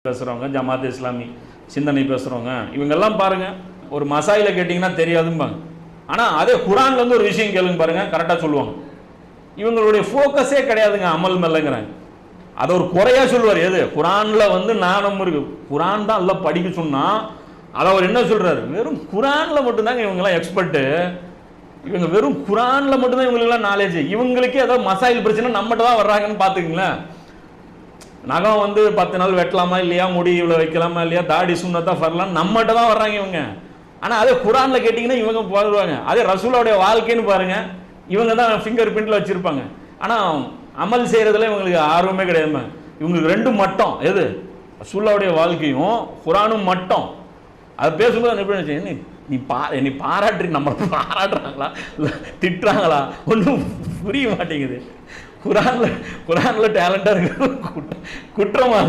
பேசுகிறவங்க, ஜமாத் இஸ்லாமி சிந்தனை பேசுகிறவங்க, இவங்கெல்லாம் பாருங்கள் ஒரு மசாயில கேட்டிங்கன்னா தெரியாதும்பாங்க. ஆனால் அதே குரான்ல இருந்து ஒரு விஷயம் கேளுங்க பாருங்கள், கரெக்டாக சொல்லுவாங்க. இவங்களுடைய ஃபோக்கஸே கிடையாதுங்க அமல் மேலங்கிறாங்க. அதை ஒரு குறையா சொல்லுவார். எது? குரானில் வந்து நாணம் இருக்கு, குரான் தான் எல்லாம் படிக்க சொன்னால் அதை அவர் என்ன சொல்கிறாரு, வெறும் குரானில் மட்டும்தாங்க இவங்கெல்லாம் எக்ஸ்பர்ட்டு, இவங்க வெறும் குரானில் மட்டும்தான் இவங்களுக்குலாம் நாலேஜ். இவங்களுக்கே ஏதாவது மசாயில் பிரச்சனை நம்மகிட்ட தான் வர்றாங்கன்னு பார்த்துக்குங்களேன். நகம் வந்து 10 நாள் வெட்டலாமா இல்லையா, முடி இவ்வளோ வைக்கலாமா இல்லையா, தாடி சுண்ணத்தா ஃபர்லாம் நம்மகிட்ட தான் வர்றாங்க இவங்க. ஆனால் அதே குரானில் கேட்டிங்கன்னா இவங்க போடுவாங்க. அதே ரசூலோடைய வாழ்க்கைன்னு பாருங்கள், இவங்க தான் ஃபிங்கர் பிரிண்டில் வச்சுருப்பாங்க. ஆனால் அமல் செய்கிறதுல இவங்களுக்கு ஆர்வமே கிடையாது. இவங்களுக்கு ரெண்டும் மட்டும். எது? ரசூலுடைய வாழ்க்கையும் குரானும் மட்டும். அதை பேசும்போது எப்படி நினச்சேன், நீ பாராட்டு, நம்ம பாராட்டுறாங்களா இல்லை திட்டுறாங்களா ஒன்றும் புரிய மாட்டேங்குது. குரானில் டேலண்டாக இருக்கிற குற்றமாக